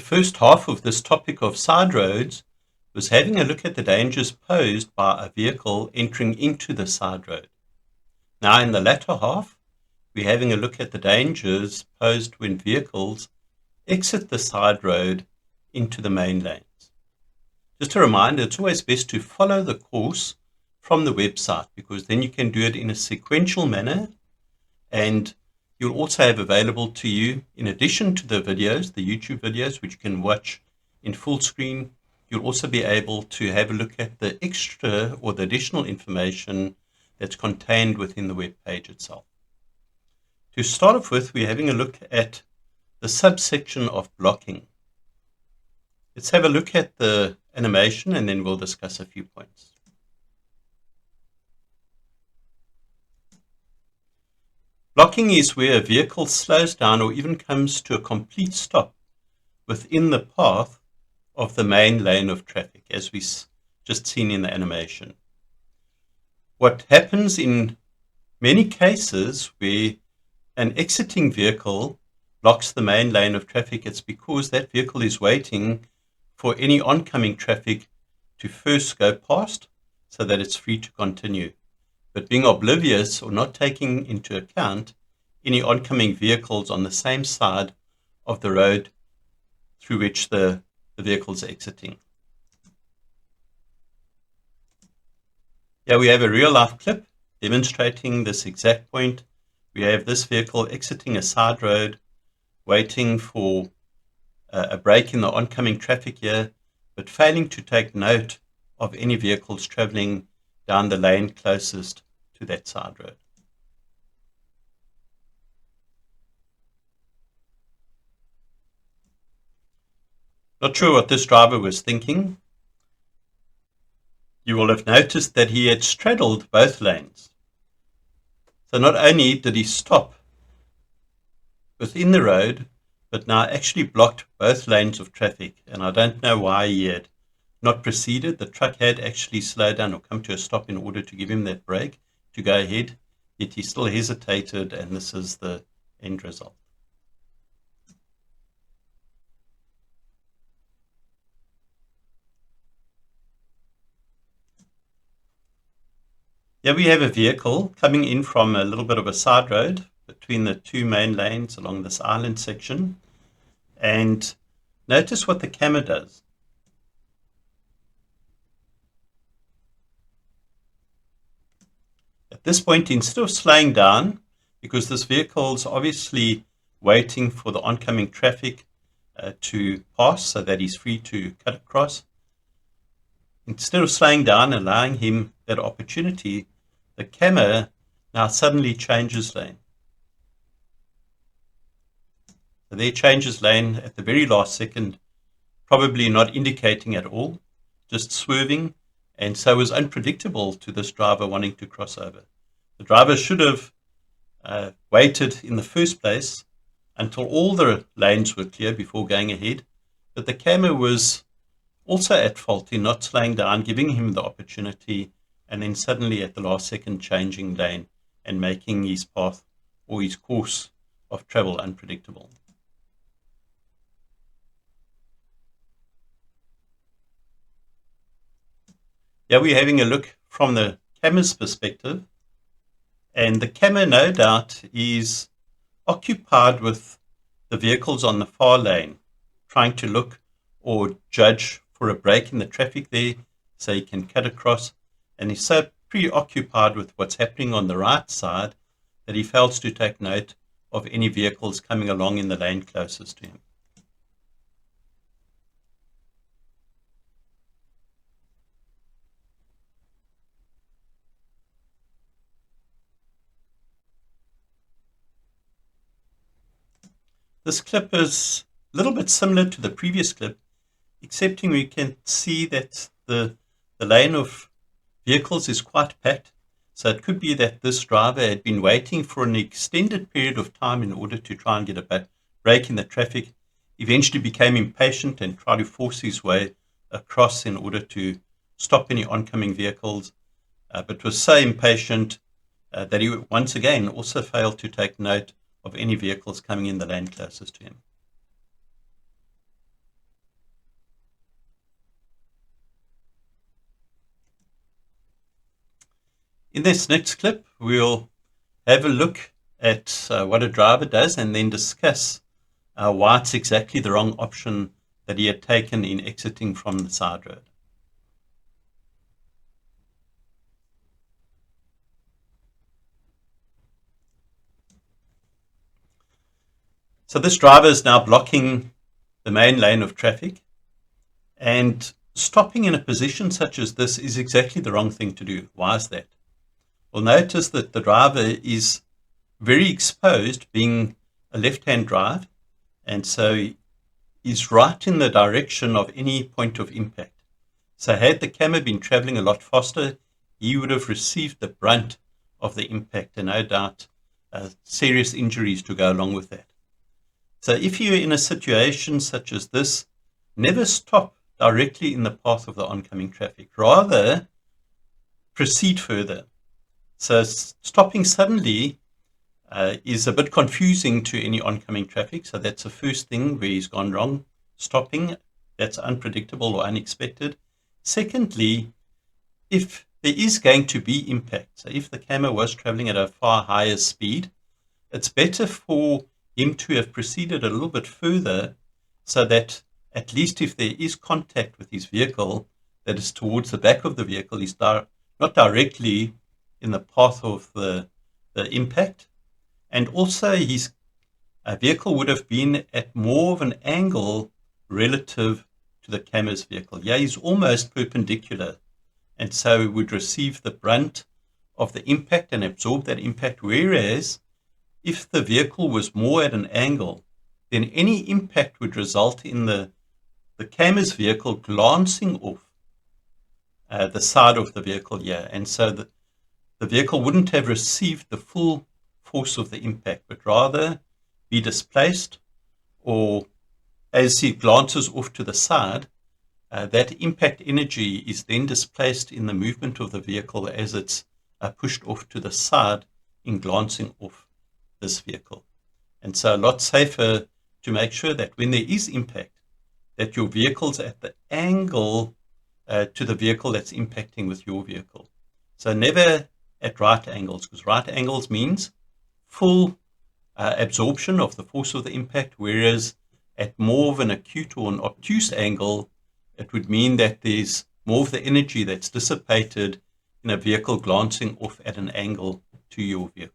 first half of this topic of side roads was having a look at the dangers posed by a vehicle entering into the side road. Now in the latter half, we're having a look at the dangers posed when vehicles exit the side road into the main lanes. Just a reminder, it's always best to follow the course from the website, because then you can do it in a sequential manner, and you'll also have available to you, in addition to the videos, the YouTube videos, which you can watch in full screen, you'll also be able to have a look at the extra or the additional information that's contained within the web page itself. To start off with, we're having a look at the subsection of blocking. Let's have a look at the animation and then we'll discuss a few points. Blocking is where a vehicle slows down or even comes to a complete stop within the path of the main lane of traffic, as we just seen in the animation. What happens in many cases where an exiting vehicle blocks the main lane of traffic, it's because that vehicle is waiting for any oncoming traffic to first go past so that it's free to continue. But being oblivious or not taking into account any oncoming vehicles on the same side of the road through which the vehicle's exiting. Here we have a real life clip demonstrating this exact point. We have this vehicle exiting a side road, waiting for a break in the oncoming traffic here, but failing to take note of any vehicles traveling down the lane closest to that side road. Not sure what this driver was thinking. You will have noticed that he had straddled both lanes. So not only did he stop within the road, but now actually blocked both lanes of traffic. And I don't know why he had not proceeded. The truck had actually slowed down or come to a stop in order to give him that break to go ahead, yet he still hesitated, and this is the end result. Here we have a vehicle coming in from a little bit of a side road between the two main lanes along this island section. And notice what the camera does. At this point, instead of slowing down, because this vehicle is obviously waiting for the oncoming traffic to pass so that he's free to cut across, instead of slowing down, allowing him that opportunity, the camera now suddenly changes lane. So there changes lane at the very last second, probably not indicating at all, just swerving, and so was unpredictable to this driver wanting to cross over. The driver should have waited in the first place until all the lanes were clear before going ahead, but the camera was also at fault in not slowing down, giving him the opportunity, and then suddenly at the last second changing lane and making his path or his course of travel unpredictable. Here we're having a look from the camera's perspective, and the camera no doubt is occupied with the vehicles on the far lane, trying to look or judge for a break in the traffic there so he can cut across, and he's so preoccupied with what's happening on the right side that he fails to take note of any vehicles coming along in the lane closest to him. This clip is a little bit similar to the previous clip, excepting we can see that the lane of vehicles is quite packed. So it could be that this driver had been waiting for an extended period of time in order to try and get a break in the traffic, eventually became impatient and tried to force his way across in order to stop any oncoming vehicles, but was so impatient that he once again also failed to take note of any vehicles coming in the lane closest to him. In this next clip, we'll have a look at what a driver does and then discuss why it's exactly the wrong option that he had taken in exiting from the side road. So this driver is now blocking the main lane of traffic, and stopping in a position such as this is exactly the wrong thing to do. Why is that? Well, notice that the driver is very exposed, being a left-hand drive, and so is right in the direction of any point of impact. So had the camera been traveling a lot faster, he would have received the brunt of the impact, and no doubt serious injuries to go along with that. So if you're in a situation such as this, never stop directly in the path of the oncoming traffic. Rather, proceed further. So stopping suddenly is a bit confusing to any oncoming traffic. So that's the first thing where he's gone wrong. Stopping, that's unpredictable or unexpected. Secondly, if there is going to be impact, so if the camera was traveling at a far higher speed, it's better for him to have proceeded a little bit further so that at least if there is contact with his vehicle that is towards the back of the vehicle, he's not directly in the path of the impact. And also his vehicle would have been at more of an angle relative to the camera's vehicle. Yeah, he's almost perpendicular, and so would receive the brunt of the impact and absorb that impact, whereas if the vehicle was more at an angle, then any impact would result in the camera's vehicle glancing off the side of the vehicle here. And so the vehicle wouldn't have received the full force of the impact, but rather be displaced, or as he glances off to the side, that impact energy is then displaced in the movement of the vehicle as it's pushed off to the side in glancing off this vehicle. And so a lot safer to make sure that when there is impact, that your vehicle's at the angle to the vehicle that's impacting with your vehicle. So never at right angles, because right angles means full absorption of the force of the impact, whereas at more of an acute or an obtuse angle, it would mean that there's more of the energy that's dissipated in a vehicle glancing off at an angle to your vehicle.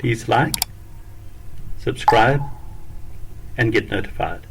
Please like, subscribe, and get notified.